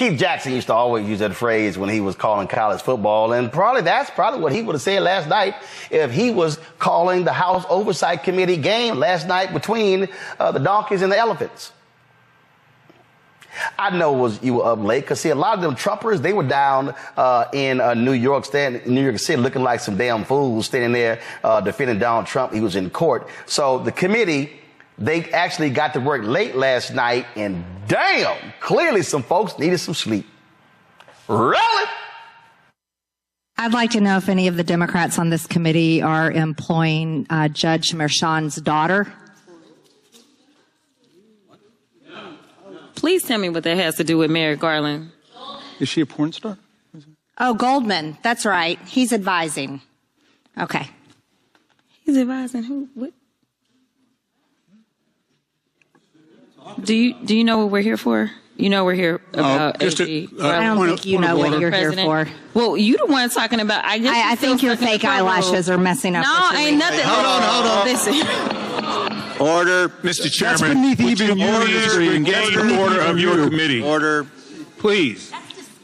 Keith Jackson used to always use that phrase when he was calling college football, and that's probably what he would have said last night if he was calling the House Oversight Committee game last night between the donkeys and the elephants. I know you were up late because, see, a lot of them Trumpers, they were down in New York City looking like some damn fools standing there defending Donald Trump. He was in court. So the committee, they actually got to work late last night, and damn, clearly some folks needed some sleep. Really? I'd like to know if any of the Democrats on this committee are employing Judge Merchan's daughter. Please tell me what that has to do with Merrick Garland. Is she a porn star? Oh, Goldman. That's right. He's advising. Okay. He's advising who? What? Do you know what we're here for? You know we're here about AG. I don't think you know what you're here for. Well, you the one talking about. I think your fake eyelashes are messing up. No, ain't nothing. Hey, hold on. Listen. Order. Mr. Chairman, would you engage the order of your committee? Order. Please.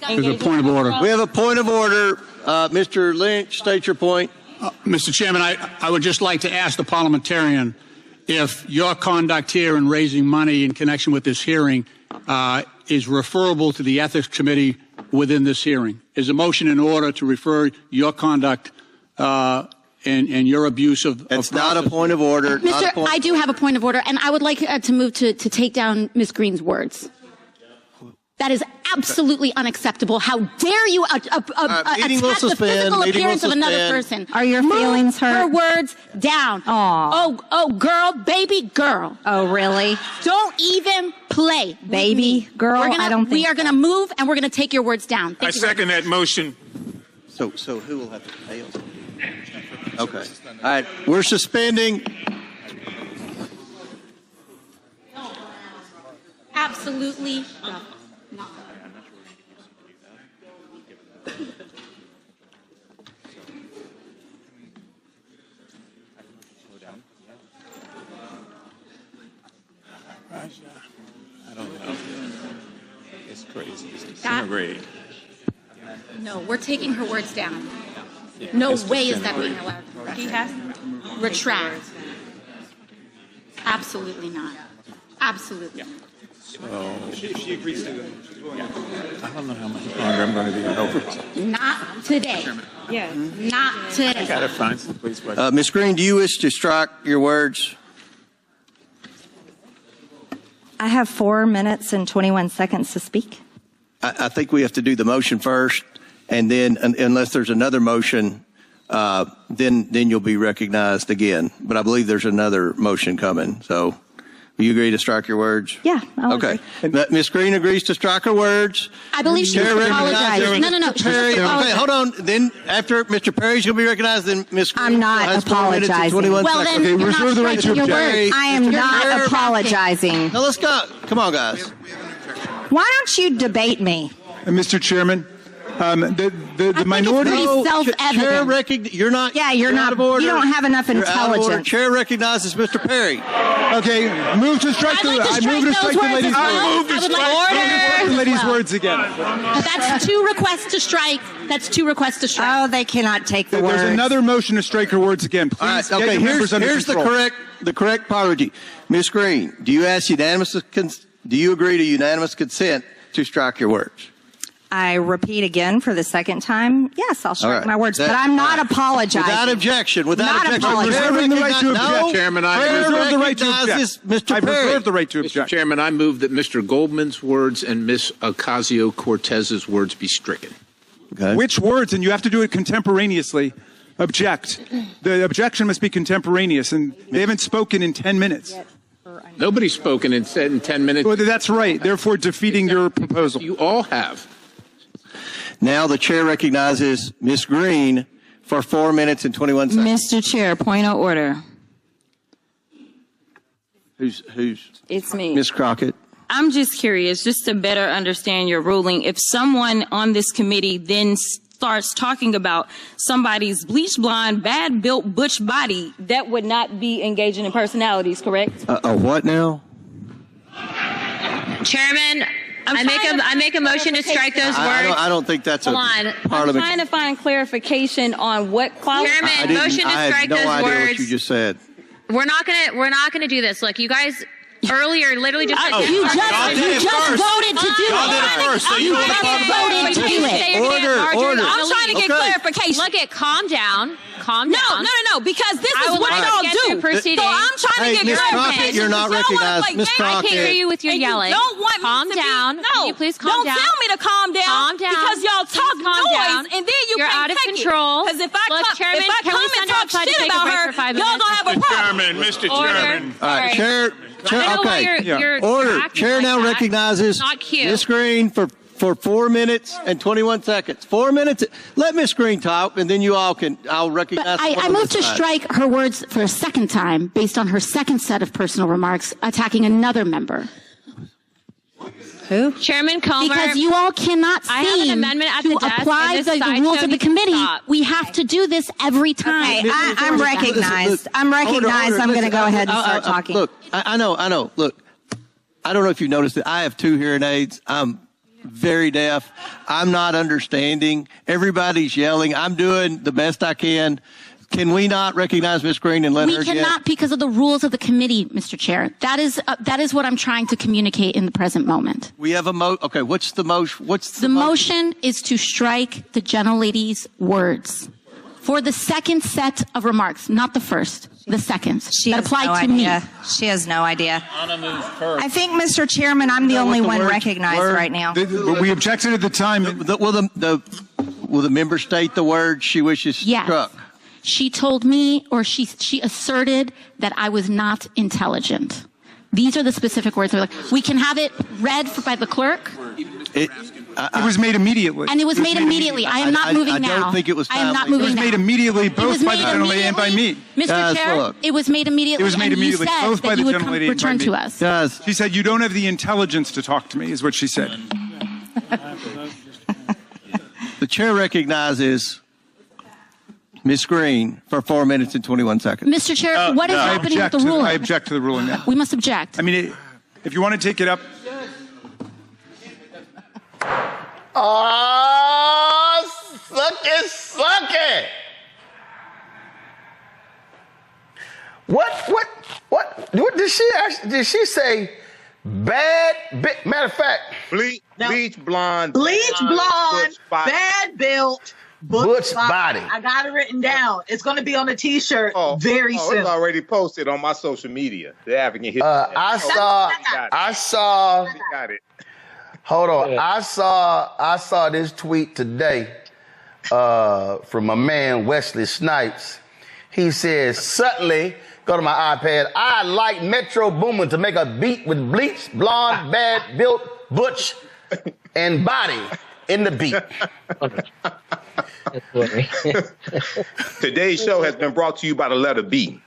There's a point of order. We have a point of order. Mr. Lynch, state your point. Mr. Chairman, I would just like to ask the parliamentarian if your conduct here in raising money in connection with this hearing is referable to the Ethics Committee within this hearing. Is a motion in order to refer your conduct and your abuse of It's not a point of order. Mr. I do have a point of order, and I would like to move to take down Ms. Greene's words. That is absolutely unacceptable. How dare you attack the physical appearance of another person? Are your feelings hurt? Her words down. Aww. Oh, girl, baby girl. Oh, really? Don't even play. Baby girl? We are going to move, and we're going to take your words down. I second that motion. So who will have to pay? Okay. All right. We're suspending. Absolutely. I don't know. It's crazy. It's disintegrating. No, we're taking her words down. No way is that being allowed. He has to retract. Absolutely not. Absolutely. So she agrees to I don't know how much longer I'm going to be in over. Not today. Yeah. Not today. I got to find some place. Ms. Greene, do you wish to strike your words? I have 4 minutes and 21 seconds to speak. I think we have to do the motion first, and then unless there's another motion, then you'll be recognized again. But I believe there's another motion coming. So will you agree to strike your words? Yeah. Okay. Ms. Greene agrees to strike her words. I believe she apologized. No. Perry, okay, hold on. Then after Mr. Perry's going to be recognized, then Ms. Greene I'm not apologizing. Well, then okay, reserve the right to object. I am not apologizing. Now let's go. Come on, guys. Why don't you debate me? Mr. Chairman, the minority self-evident. You're not. Yeah, you're not. You don't have enough intelligence. Chair recognizes Mr. Perry. Okay, move to strike the. I move to strike the lady's words. I would like the lady's words again. That's 2 requests to strike. That's 2 requests to strike. Oh, they cannot take the words. There's another motion to strike her words again. Please. All right, okay, here's the correct apology. Ms. Greene, do you agree to unanimous consent to strike your words? I repeat again for the second time. Yes, I'll strike my words, but I'm not apologizing. Without objection. Reserving the right to object. Chairman, I reserve the right to object. I reserve the right to object. Mr. Chairman, I move that Mr. Goldman's words and Ms. Ocasio-Cortez's words be stricken. Okay. Which words? And you have to do it contemporaneously. Object. The objection must be contemporaneous, and they haven't spoken in 10 minutes. Nobody's spoken in 10 minutes. Well, that's right. Therefore, defeating your proposal. You all have. Now the chair recognizes Ms. Greene for 4 minutes and 21 seconds. Mr. Chair, point of order. Who's? It's me. Ms. Crockett. I'm just curious, just to better understand your ruling. If someone on this committee then starts talking about somebody's bleach blonde, bad built butch body, that would not be engaging in personalities, correct? What now? Chairman, I make a motion to strike those words. I don't think that's a I'm parliament. trying to find clarification on what Chairman, motion to strike those I had no idea words. what you just said. We're not gonna do this. Look, you guys earlier literally just said You just voted to do Y'all did it first, so you it. Voted to do it. Order. I'm trying to get clarification. Look at calm down. No, because this is what y'all do. Proceeding. So I'm trying to get Ms. clarification. Crockett, you're not recognized. Ms. I can't Crockett. hear you with your And yelling. You don't want calm me to down. Be, Can you please calm down? Don't tell me to calm down. Calm down. Because y'all talk Calm noise, down. and then you You're can't out of take control. Because if I Look, Chairman, if I can come we and send talk outside to shit take a about break her, for 5 y'all minutes? gonna have a problem. Mr. Chairman. All right, Chair. I know why Okay. you're Order. acting Chair like now that. recognizes Not cute. Ms. Greene for 4 minutes and 21 seconds. 4 minutes. Let Ms. Greene talk, and then you all can. I'll recognize. But I moved to strike her words for a second time based on her second set of personal remarks attacking another member. Who? Chairman Comer. Because you all cannot I have an seem amendment at to the desk, apply and this the sideshow rules of the needs to committee. stop. We have to do this every time. Okay, I'm recognized. I'm recognized. I'm going to go ahead and start talking. Look, I know. Look, I don't know if you noticed it. I have 2 hearing aids. I'm very deaf. I'm not understanding. Everybody's yelling. I'm doing the best I can. Can we not recognize Ms. Greene and let her We cannot because of the rules of the committee, Mr. Chair. That is what I'm trying to communicate in the present moment. We have a Okay, what's the motion? The motion is to strike the gentlelady's words for the second set of remarks, not the first, the second. That applied to me. She has no idea. I think, Mr. Chairman, I'm the only one recognized right now. We objected at the time. Will the member state the word she wishes struck? She told me, or she asserted that I was not intelligent. These are the specific words. We can have it read by the clerk. It was made immediately. And it was made immediately. I am not moving now. I don't think it was I am not timely. moving It was made now. immediately, both by the gentlelady and by me. Mr. Chair, look. it was made immediately. It was made and immediately, you said both by that the you would gentlelady and by return me. to us. Guys, She said, "You don't have the intelligence to talk to me," is what she said. the chair recognizes Ms. Greene for 4 minutes and 21 seconds. Mr. Chair, what is happening with the ruling? I object to the ruling now. We must object. I mean, if you want to take it up. Oh, suck it. What did she say? Matter of fact, Bleach blonde, bad built, Butch body. I got it written down. It's going to be on a T-shirt very soon. It's already posted on my social media. The African history. I saw. Got it. Hold on. Yeah. I saw this tweet today from my man Wesley Snipes. He says, suddenly, go to my iPad, I'd like Metro Boomin to make a beat with Bleach, blonde, bad, built, Butch, and body in the beat. Today's show has been brought to you by the letter B.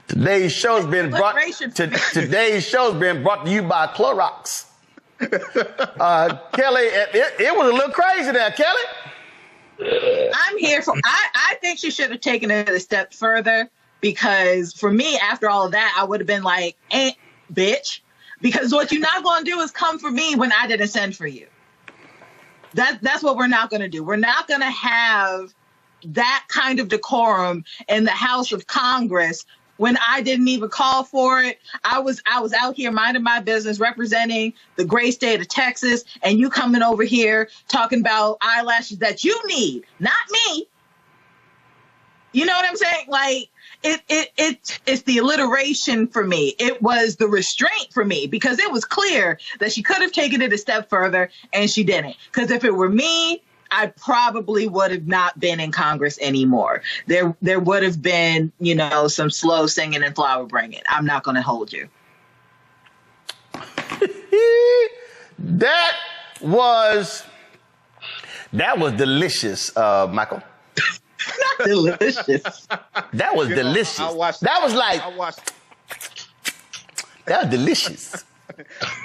Today's show's been brought to you by Clorox. Kelly, it was a little crazy there, Kelly. I'm here for. I think she should have taken it a step further, because for me, after all of that, I would have been like, "Ain't bitch," because what you're not going to do is come for me when I didn't send for you. That's what we're not going to do. We're not going to have that kind of decorum in the House of Congress when I didn't even call for it. I was out here minding my business, representing the great state of Texas, and you coming over here talking about eyelashes that you need, not me. You know what I'm saying? Like, it's the alliteration for me. It was the restraint for me, because it was clear that she could have taken it a step further and she didn't. Because if it were me, I probably would have not been in Congress anymore. There would have been, some slow singing and flower bringing. I'm not going to hold you. That was delicious, Michael. Not delicious. That was delicious. That was delicious.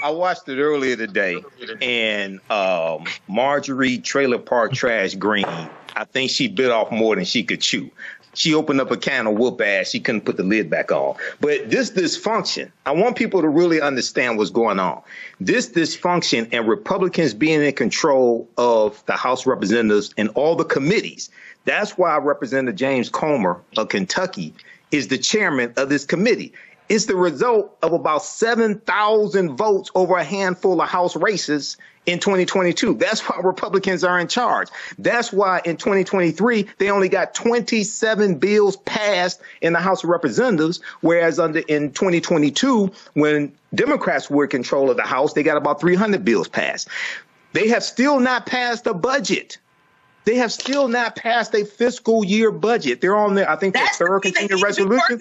I watched it earlier today, and Marjorie Trailer Park Trash Greene, I think she bit off more than she could chew. she opened up a can of whoop ass. She couldn't put the lid back on. But this dysfunction, I want people to really understand what's going on. This dysfunction and Republicans being in control of the House of Representatives and all the committees. That's why Representative James Comer of Kentucky is the chairman of this committee. It's the result of about 7,000 votes over a handful of House races in 2022. That's why Republicans are in charge. That's why in 2023, they only got 27 bills passed in the House of Representatives, whereas in 2022, when Democrats were in control of the House, they got about 300 bills passed. They have still not passed a budget. They have still not passed a fiscal year budget. They're on there. I think their third continuing resolution.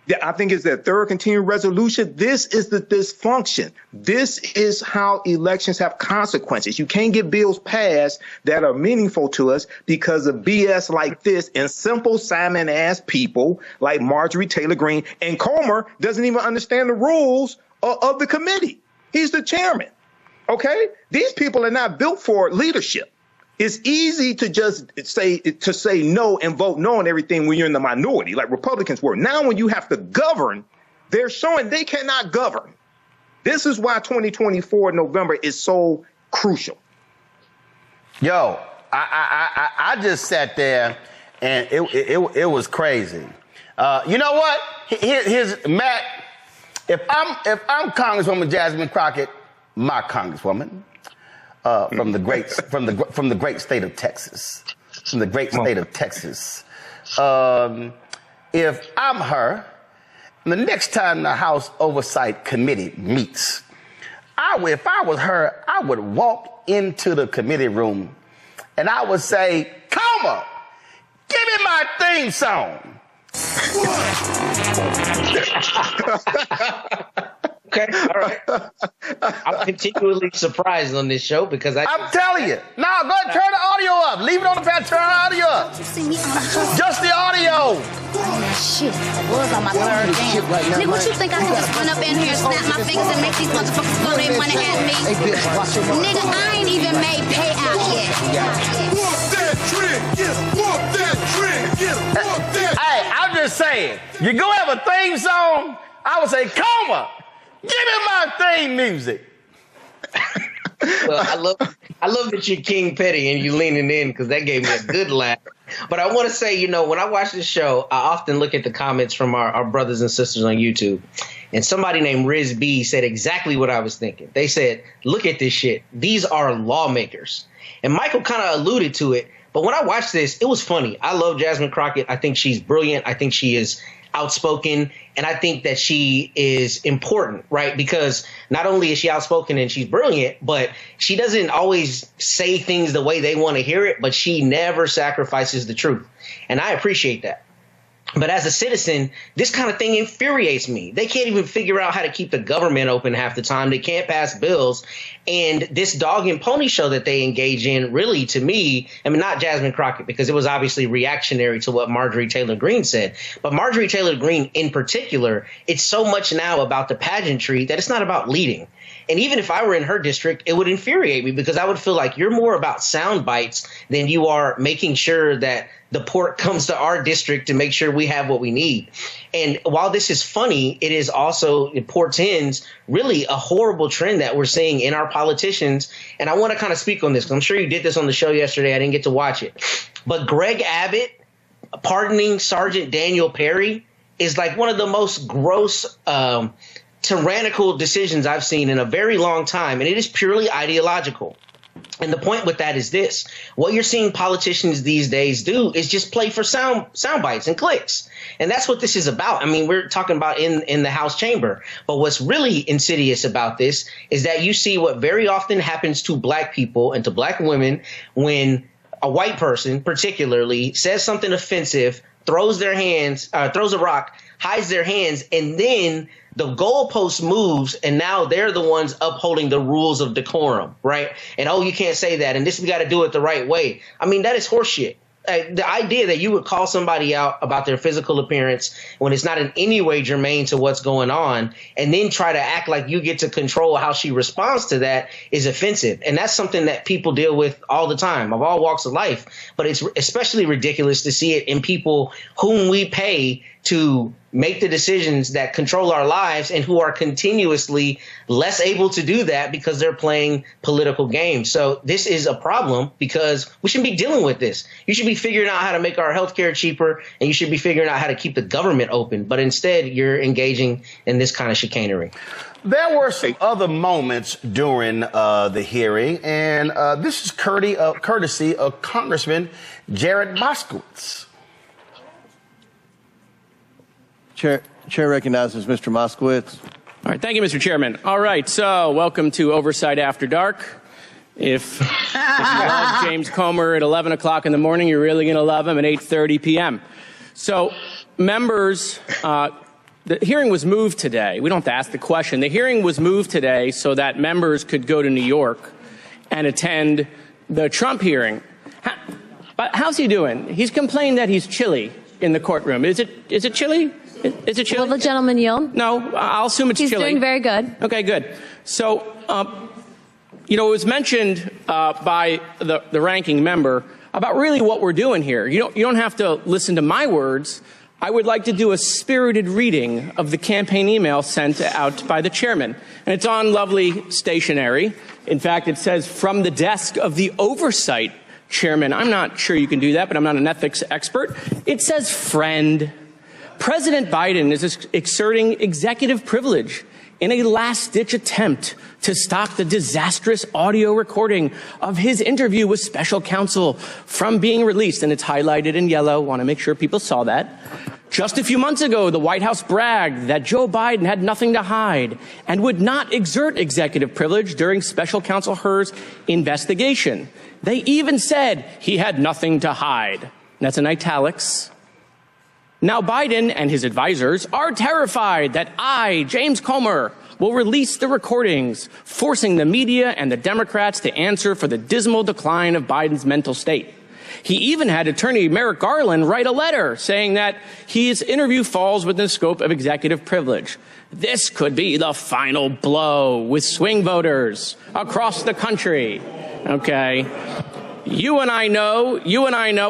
Yeah, I think it's their third continuing resolution. This is the dysfunction. This is how elections have consequences. You can't get bills passed that are meaningful to us because of BS like this and simple Simon-ass people like Marjorie Taylor Greene. And Comer doesn't even understand the rules of the committee. He's the chairman. Okay? These people are not built for leadership. It's easy to just say no and vote no on everything when you're in the minority, like Republicans were. Now, when you have to govern, they're showing they cannot govern. This is why 2024 November is so crucial. Yo, I just sat there and it was crazy. You know what? Here's Matt. If I'm Congresswoman Jasmine Crockett, my Congresswoman. From the great state of Texas, if I'm her, the next time the House Oversight Committee meets, if I was her, I would walk into the committee room and I would say, "Comer, give me my theme song." Okay, all right. I'm continually surprised on this show because I'm telling you. No, go ahead, turn the audio up. Leave it on the pad, turn the audio up. Just the audio. Shit, I was on my third jam. Nigga, what you think I can just run up in here and snap my fingers and make these motherfuckers throw their money at me? Nigga, I ain't even made payout yet. Whoop that trick, whoop that trick, Hey, I'm just saying, you go have a theme song, I would say, Comer, give me my theme music. Well, I love that you're King Petty and you leaning in because that gave me a good laugh. But I want to say, you know, when I watch this show, I often look at the comments from our brothers and sisters on YouTube. And somebody named Riz B said exactly what I was thinking. They said, look at this shit. These are lawmakers. And Michael kind of alluded to it. But when I watched this, it was funny. I love Jasmine Crockett. I think she's brilliant. I think she is outspoken. And I think that she is important, right? Because not only is she outspoken and she's brilliant, but she doesn't always say things the way they want to hear it, but she never sacrifices the truth. And I appreciate that. But as a citizen, this kind of thing infuriates me. They can't even figure out how to keep the government open half the time. They can't pass bills. And this dog and pony show that they engage in, really, to me, I mean, not Jasmine Crockett, because it was obviously reactionary to what Marjorie Taylor Greene said. But Marjorie Taylor Greene in particular, it's so much now about the pageantry that it's not about leading. And even if I were in her district, it would infuriate me because I would feel like you're more about sound bites than you are making sure that the port comes to our district to make sure we have what we need. And while this is funny, it is also, it portends really a horrible trend that we're seeing in our politicians. And I want to kind of speak on this because I'm sure you did this on the show yesterday. I didn't get to watch it. But Greg Abbott pardoning Sergeant Daniel Perry is like one of the most gross tyrannical decisions I've seen in a very long time. And it is purely ideological. And the point with that is this. What you're seeing politicians these days do is just play for sound bites and clicks. And that's what this is about. I mean, we're talking about in the House chamber. But what's really insidious about this is that you see what very often happens to black people and to black women when a white person particularly says something offensive, throws a rock, hides their hands, and then the goalpost moves, and now they're the ones upholding the rules of decorum, right? And, oh, you can't say that, and this, we got to do it the right way. I mean, that is horseshit. The idea that you would call somebody out about their physical appearance when it's not in any way germane to what's going on, and then try to act like you get to control how she responds to that is offensive. And that's something that people deal with all the time, of all walks of life. But it's especially ridiculous to see it in people whom we pay to make the decisions that control our lives and who are continuously less able to do that because they're playing political games. So this is a problem because we shouldn't be dealing with this. You should be figuring out how to make our healthcare cheaper, and you should be figuring out how to keep the government open. But instead, you're engaging in this kind of chicanery. There were some other moments during the hearing, and this is courtesy of Congressman Jared Moskowitz. Chair recognizes Mr. Moskowitz. All right, thank you, Mr. Chairman. All right, so welcome to Oversight After Dark. If you love James Comer at 11 o'clock in the morning, you're really going to love him at 8:30 p.m. So, members, the hearing was moved today. We don't have to ask the question. The hearing was moved today so that members could go to New York and attend the Trump hearing. But how's he doing? He's complained that he's chilly in the courtroom. Is it chilly? Is it chilly? Will the gentleman yield? No, I'll assume it's He's chilly. He's doing very good. Okay, good. So, it was mentioned by the ranking member about really what we're doing here. You don't have to listen to my words. I would like to do a spirited reading of the campaign email sent out by the chairman. And it's on lovely stationery. In fact, it says, from the desk of the Oversight Chairman. I'm not sure you can do that, but I'm not an ethics expert. It says, friend. President Biden is exerting executive privilege in a last-ditch attempt to stop the disastrous audio recording of his interview with special counsel from being released. And it's highlighted in yellow. Want to make sure people saw that. Just a few months ago, the White House bragged that Joe Biden had nothing to hide and would not exert executive privilege during special counsel Hur's investigation. They even said he had nothing to hide. That's in italics. Now Biden and his advisors are terrified that I, James Comer, will release the recordings, forcing the media and the Democrats to answer for the dismal decline of Biden's mental state. He even had Attorney Merrick Garland write a letter saying that his interview falls within the scope of executive privilege. This could be the final blow with swing voters across the country. Okay. You and I know,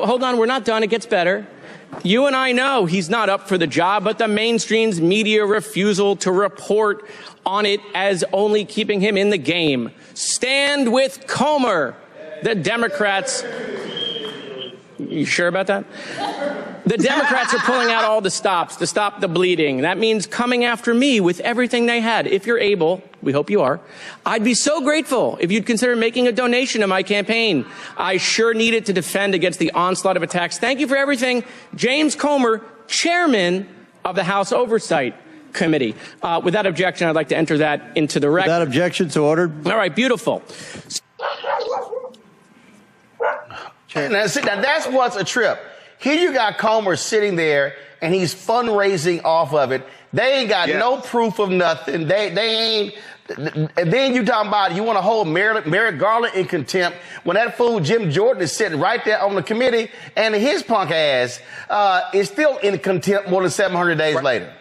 hold on, we're not done, it gets better. You and I know he's not up for the job, but the mainstream's media refusal to report on it as only keeping him in the game. Stand with Comer. The Democrats... You sure about that? The Democrats are pulling out all the stops to stop the bleeding. That means coming after me with everything they had. If you're able, we hope you are, I'd be so grateful if you'd consider making a donation to my campaign. I sure need it to defend against the onslaught of attacks. Thank you for everything. James Comer, chairman of the House Oversight Committee. Without objection, I'd like to enter that into the record. Without objection, so ordered. All right, beautiful. Now, that's what's a trip. Here you got Comer sitting there, and he's fundraising off of it. They ain't got no proof of nothing. They ain't. And then you talking about you want to hold Merrick Garland in contempt when that fool Jim Jordan is sitting right there on the committee, and his punk ass is still in contempt more than 700 days later.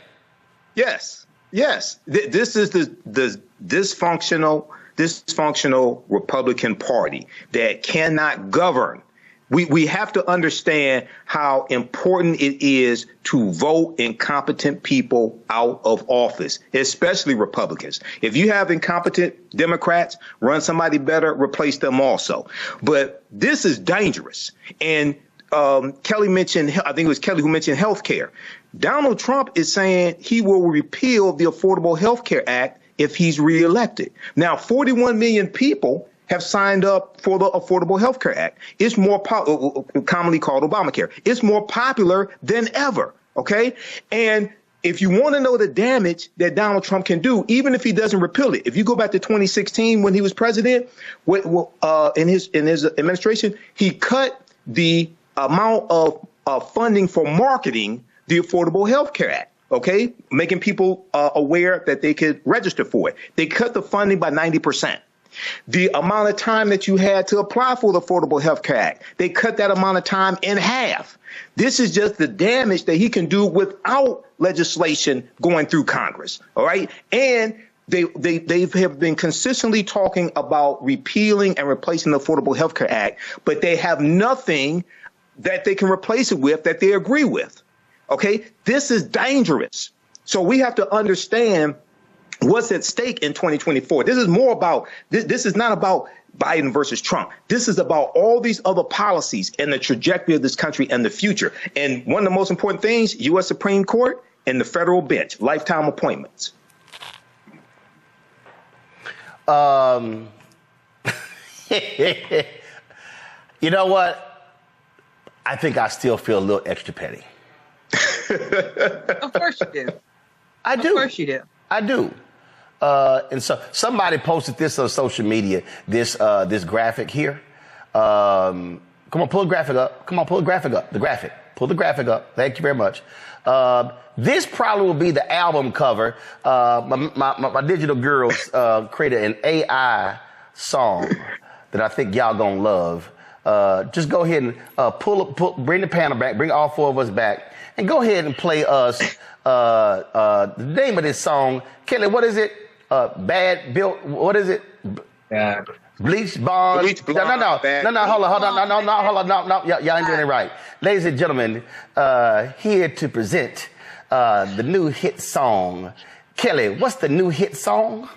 Yes. This is the dysfunctional Republican Party that cannot govern. We have to understand how important it is to vote incompetent people out of office, especially Republicans. If you have incompetent Democrats, run somebody better, replace them also. But this is dangerous. And Kelly mentioned, I think it was Kelly who mentioned health care. Donald Trump is saying he will repeal the Affordable Health Care Act if he's reelected. Now, 41 million people have signed up for the Affordable Health Care Act. It's more commonly called Obamacare. It's more popular than ever. OK, and if you want to know the damage that Donald Trump can do, even if he doesn't repeal it, if you go back to 2016 when he was president, in his administration, he cut the amount of funding for marketing the Affordable Health Care Act. OK, making people aware that they could register for it. They cut the funding by 90%. The amount of time that you had to apply for the Affordable Health Care Act, they cut that amount of time in half. This is just the damage that he can do without legislation going through Congress. All right. And they have been consistently talking about repealing and replacing the Affordable Health Care Act, but they have nothing that they can replace it with that they agree with. OK, this is dangerous. So we have to understand what's at stake in 2024. This is more about this is not about Biden versus Trump. This is about all these other policies and the trajectory of this country and the future. And one of the most important things, U.S. Supreme Court and the federal bench, lifetime appointments. You know what? I think I still feel a little extra petty. Of course you do. I do. Of course you do. I do. And so somebody posted this on social media, this graphic here. Come on, pull the graphic up. Come on, pull the graphic up. The graphic. Pull the graphic up. Thank you very much. This probably will be the album cover. My digital girls created an AI song that I think y'all gonna love. Just go ahead and bring the panel back, bring all four of us back, and go ahead and play us the name of this song. Kelly, what is it? Bad Built. What is it? Bleach Blonde. Bleach Blonde. No, hold on. No, y'all ain't doing it right. Ladies and gentlemen, here to present the new hit song. Kelly, what's the new hit song?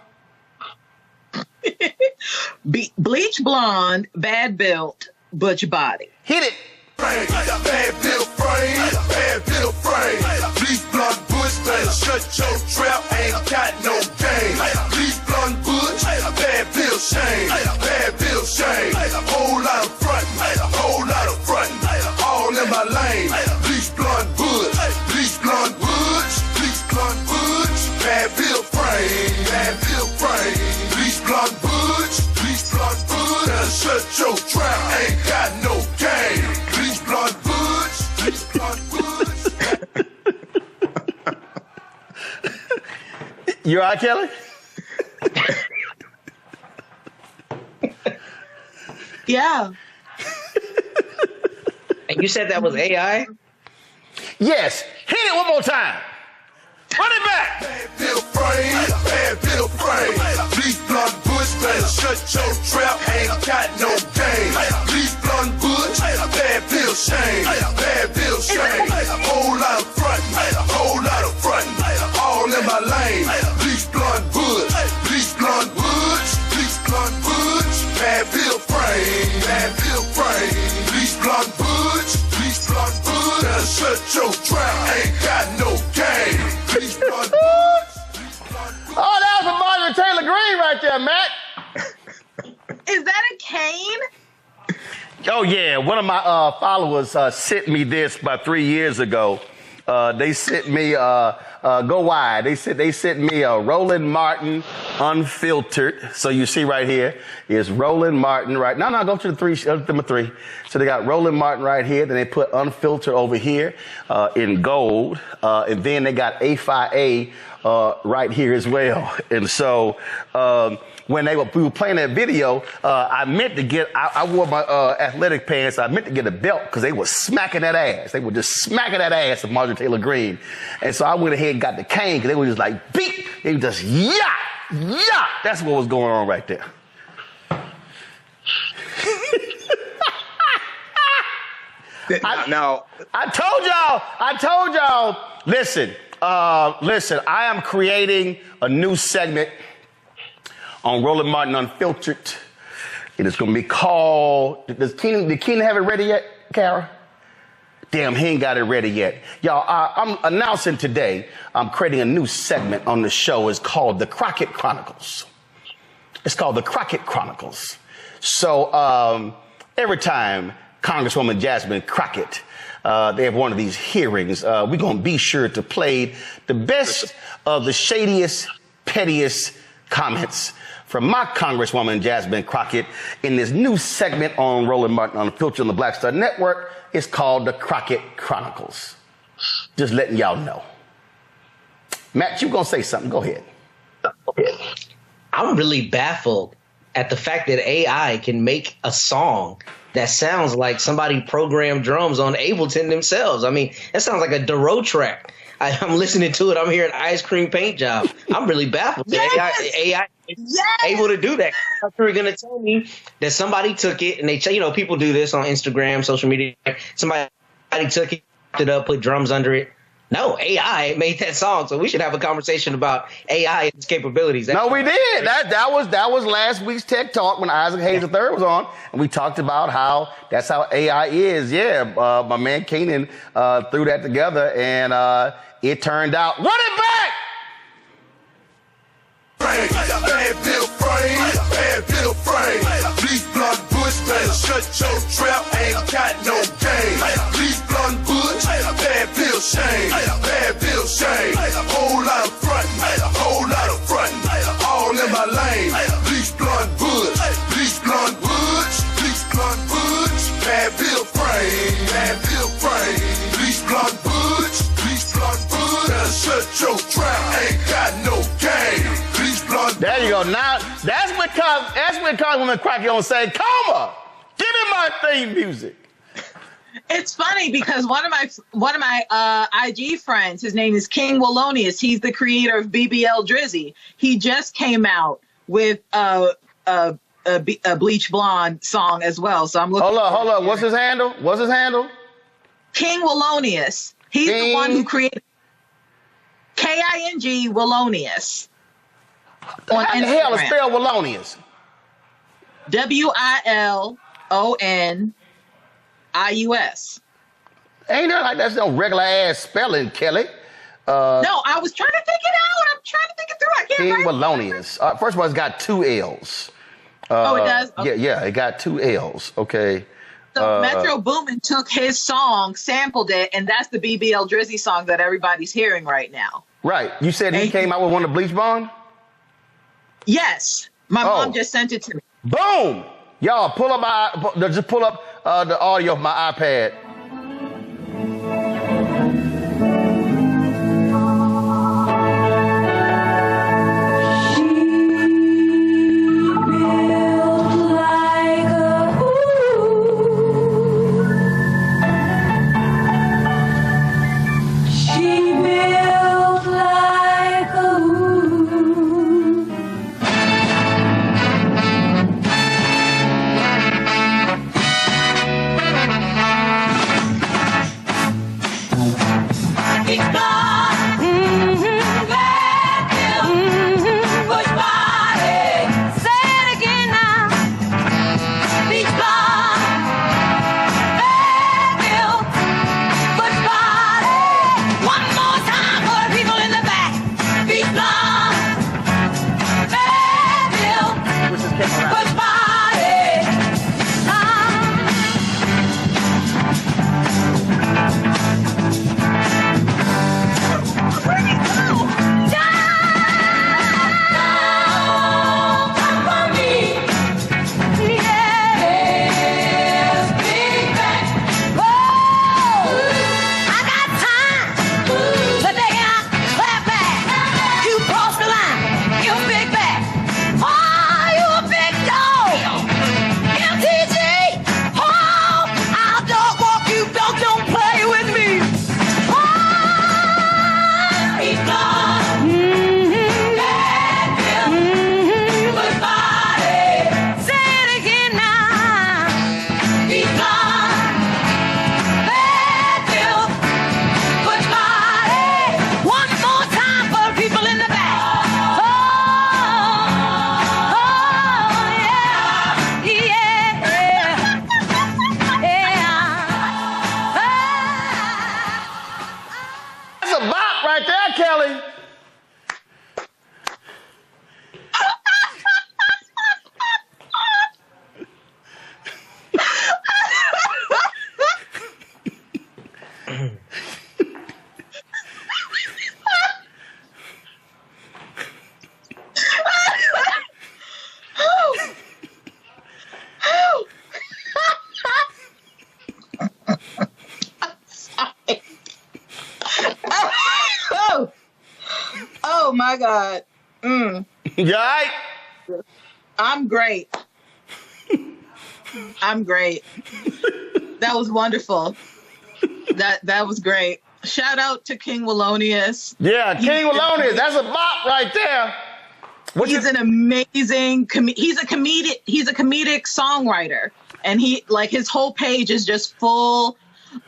Bleach Blonde, Bad Built, Butch Body. Hit it. Bad built frame, bad built frame. Bleach Blonde Butch, better shut your trap, ain't got no game. Bleach Blonde Butch, bad built shame, bad built shame. Whole lot of frontin', whole lot of frontin', all in my lane. Bleach Blonde Butch, Bleach Blonde Butch, Bleach Blonde Butch, bad built frame, bad built frame. Bleach Blonde Butch, Bleach Blonde Butch, better shut your trap, ain't got no game. Bleach Blonde Butch, Bleach Blonde Butch. You all right, Kelly? Yeah. And you said that was AI? Yes. Hit it one more time. Run it back. Bad built frame, bad built frame. Bleach Blonde Butch, better shut your trap, ain't got no game. Bleach Blonde Butch, bad built shame, bad built shame. Whole lot of frontin', whole lot of frontin', all in my lane. Bleach Blonde Butch, Bleach Blonde Butch, Bleach Blonde Butch, bad built frame, bad built frame. Bleach Blonde Butch, Bleach Blonde Butch, better shut your trap, ain't got no game. Bleach Blonde Butch, Bleach Blonde Butch. Oh, that was from Marjorie Taylor Greene right there, Matt. Is that a cane? Oh, yeah. One of my followers sent me this about 3 years ago. They sent me, go wide. They sent me a Roland Martin Unfiltered. So you see right here is Roland Martin, right? No, go to the three, number 3. So they got Roland Martin right here. Then they put Unfiltered over here in gold. And then they got A5A right here as well. And so when we were playing that video, I meant to get, I wore my athletic pants. I meant to get a belt because they were smacking that ass. They were just smacking that ass of Marjorie Taylor Greene. And so I went ahead and got the cane because they were just like, beat. They were just, yeah. That's what was going on right there. Now, I told y'all, listen, I am creating a new segment on Roland Martin Unfiltered. It is going to be called, did Keenan have it ready yet, Kara? Damn, he ain't got it ready yet. Y'all, I'm announcing today, I'm creating a new segment on the show. It's called the Crockett Chronicles. It's called the Crockett Chronicles. So every time Congresswoman Jasmine Crockett, they have one of these hearings, we're going to be sure to play the best of the shadiest, pettiest comments from my Congresswoman Jasmine Crockett in this new segment on Roland Martin Unfiltered on the Black Star Network. It's called the Crockett Chronicles. Just letting y'all know. Matt, you gonna say something? Go ahead. I'm really baffled at the fact that AI can make a song that sounds like somebody programmed drums on Ableton themselves. I mean, that sounds like a Duro track. I'm listening to it. I'm hearing ice cream paint job. I'm really baffled that AI is able to do that. I thought you were going to tell me that somebody took it and they, people do this on Instagram, social media. Somebody took it, put drums under it. No, AI made that song, so we should have a conversation about AI and its capabilities. No, we did. That was last week's Tech Talk when Isaac Hayes III was on, and we talked about how that's how AI is. Yeah, my man Keenan threw that together, and it turned out. Run it back! Bad Bill frame, bad Bill frame. Bleach blonde Butch, better shut your trap, ain't got no game. Bleach blonde Butch, bad Bill shame, bad Bill shame. Whole lot of frontin', whole lot of frontin', all in my lane. Bleach blonde Butch, bleach blonde Butch, bleach blonde Butch, bad Bill frame, bad Bill frame. Bleach blonde Butch, bleach blonde Butch, better shut your trap, ain't got no game. There you go. Now that's when Congresswoman Crockett gonna say, "Coma, give me my theme music." It's funny because one of my IG friends, his name is King Wallonius. He's the creator of BBL Drizzy. He just came out with a Bleach Blonde song as well. So I'm looking. Hold up. What's his handle? King Wallonius. He's the one who created King Wallonius. How the hell is spell Wallonius? WILONIUS. Ain't that like that's no regular ass spelling, Kelly? No, I was trying to think it out. I'm trying to think it through. I can't King Wallonius. First of all, it's got 2 L's. It does? Okay. Yeah, it got 2 L's. Okay. So Metro Boomin took his song, sampled it, and that's the BBL Drizzy song that everybody's hearing right now. Right. You said he came out with one of Bleach Blonde? Yes. My mom just sent it to me. Boom! Y'all, pull up the audio of my iPad. Oh my God. You all right? I'm great. I'm great. That was wonderful. That was great. Shout out to King Wallonius. Yeah, King Wallonius. That's a bop right there. He's an amazing he's a comedic songwriter, and his whole page is just full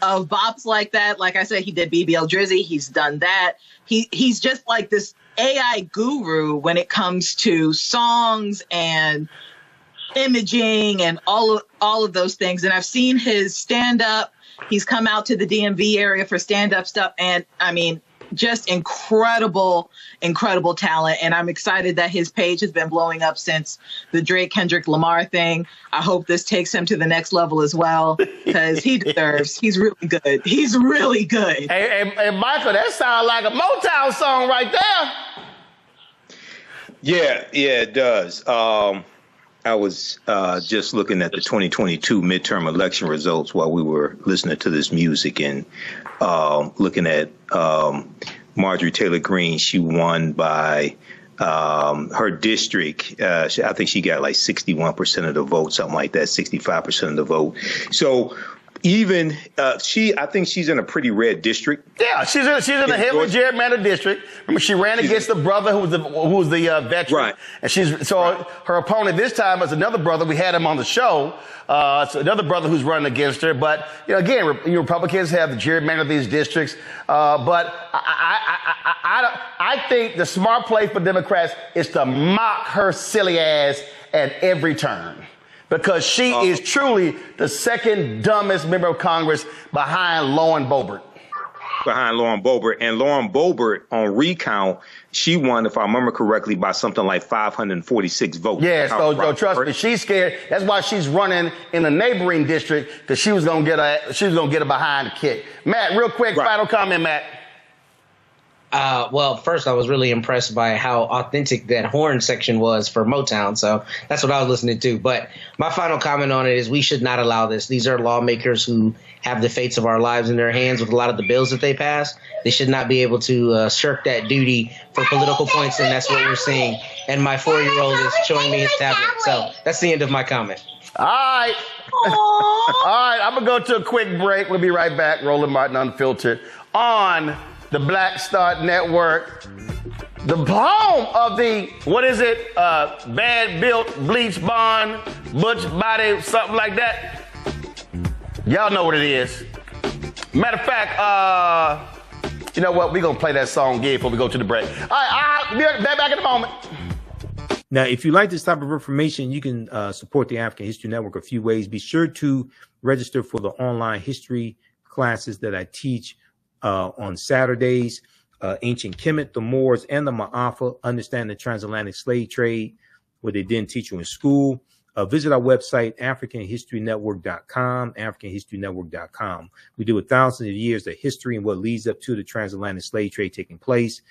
of bops like that. Like I said, he did BBL Drizzy. He's done that. He's just like this AI guru when it comes to songs and imaging and all of those things. And I've seen his stand up. He's come out to the DMV area for stand up stuff, and I mean, just incredible talent. And I'm excited that his page has been blowing up since the Drake Kendrick Lamar thing. I hope this takes him to the next level as well, because he deserves. He's really good. He's really good. Hey, Michael, that sounds like a Motown song right there. Yeah, it does. I was just looking at the 2022 midterm election results while we were listening to this music, and looking at Marjorie Taylor Greene. She won by her district. I think she got like 61% of the vote, something like that, 65% of the vote. So even I think she's in a pretty red district. Yeah, she's in a heavily gerrymandered district. Remember, she ran against the brother who was the veteran. Right. And her opponent this time is another brother. We had him on the show. It's another brother who's running against her. But again, Republicans have the gerrymandered these districts. But I think the smart play for Democrats is to mock her silly ass at every turn, because she is truly the second dumbest member of Congress behind Lauren Boebert. And Lauren Boebert, on recount, she won, if I remember correctly, by something like 546 votes. Yeah, so trust me, she's scared. That's why she's running in the neighboring district, because she was gonna get a behind kick. Matt, real quick, final comment, Matt. Well, first, I was really impressed by how authentic that horn section was for Motown. So that's what I was listening to. But my final comment on it is we should not allow this. These are lawmakers who have the fates of our lives in their hands with a lot of the bills that they pass. They should not be able to shirk that duty for political points. And that's what we're seeing. And my 4-year-old is showing me his tablet. So that's the end of my comment. All right. All right. I'm going to go to a quick break. We'll be right back. Roland Martin Unfiltered on the Black Star Network, the home of the, what is it? Bad built, bleach blonde, butch body, something like that. Y'all know what it is. Matter of fact, you know what? We're going to play that song again before we go to the break. All right, I'll be back in a moment. Now, if you like this type of information, you can support the African History Network a few ways. Be sure to register for the online history classes that I teach on Saturdays. Ancient Kemet, the Moors, and the Ma'afa, understand the transatlantic slave trade, what they didn't teach you in school. Visit our website, AfricanHistoryNetwork.com, AfricanHistoryNetwork.com. We deal with thousands of years of history and what leads up to the transatlantic slave trade taking place.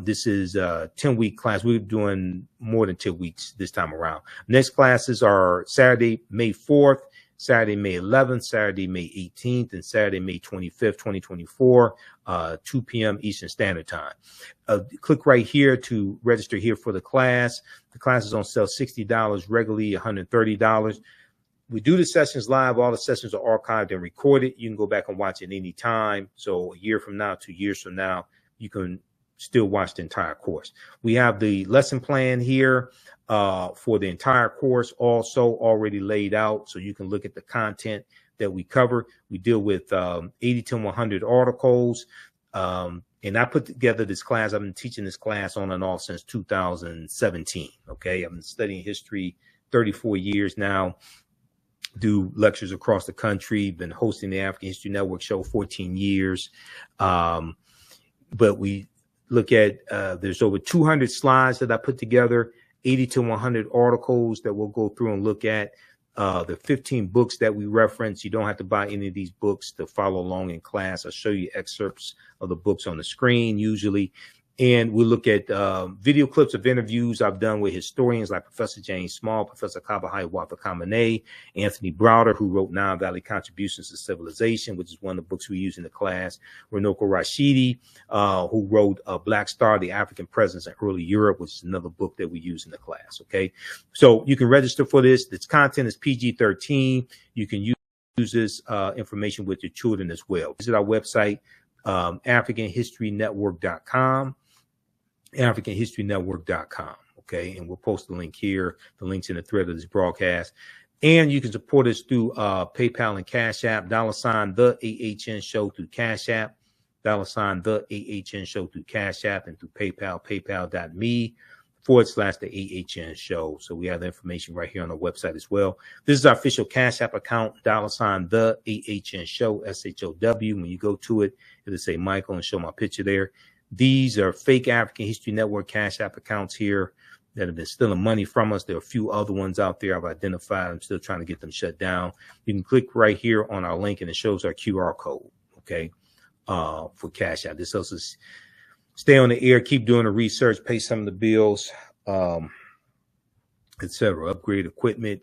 This is a 10-week class. We're doing more than 10 weeks this time around. Next classes are Saturday, May 4th, Saturday, May 11th, Saturday, May 18th, and Saturday, May 25th, 2024, 2 p.m. Eastern Standard Time. Click right here to register here for the class. The class is on sale $60, regularly $130. We do the sessions live. All the sessions are archived and recorded. You can go back and watch it any time. So a year from now, 2 years from now, you can still watch the entire course. We have the lesson plan here for the entire course also already laid out, so you can look at the content that we cover. We deal with 80 to 100 articles, and I put together this class. I've been teaching this class on and off since 2017. Okay, I've been studying history 34 years now. Do lectures across the country. Been hosting the African History Network show 14 years. But we look at there's over 200 slides that I put together, 80 to 100 articles that we'll go through and look at. The 15 books that we reference. You don't have to buy any of these books to follow along in class. I'll show you excerpts of the books on the screen usually. And we look at video clips of interviews I've done with historians like Professor James Small, Professor Kabahai Wafa-Kamene, Anthony Browder, who wrote Nile Valley Contributions to Civilization, which is one of the books we use in the class, Runoko Rashidi, who wrote Black Star, The African Presence in Early Europe, which is another book that we use in the class, okay? So you can register for this. Its content is PG-13. You can use this information with your children as well. Visit our website, AfricanHistoryNetwork.com. AfricanHistoryNetwork.com. Okay. And we'll post the link here. The link's in the thread of this broadcast. And you can support us through PayPal and Cash App, $ the AHN show through Cash App, $ the AHN show through Cash App, and through PayPal, paypal.me / the AHN show. So we have the information right here on the website as well. This is our official Cash App account, $ the AHN show, SHOW. When you go to it, it'll say Michael and show my picture there. These are fake African History Network Cash App accounts here that have been stealing money from us. There are a few other ones out there I've identified. I'm still trying to get them shut down. You can click right here on our link and it shows our QR code, okay, for Cash App. This helps us stay on the air, keep doing the research, pay some of the bills, etc. Upgrade equipment.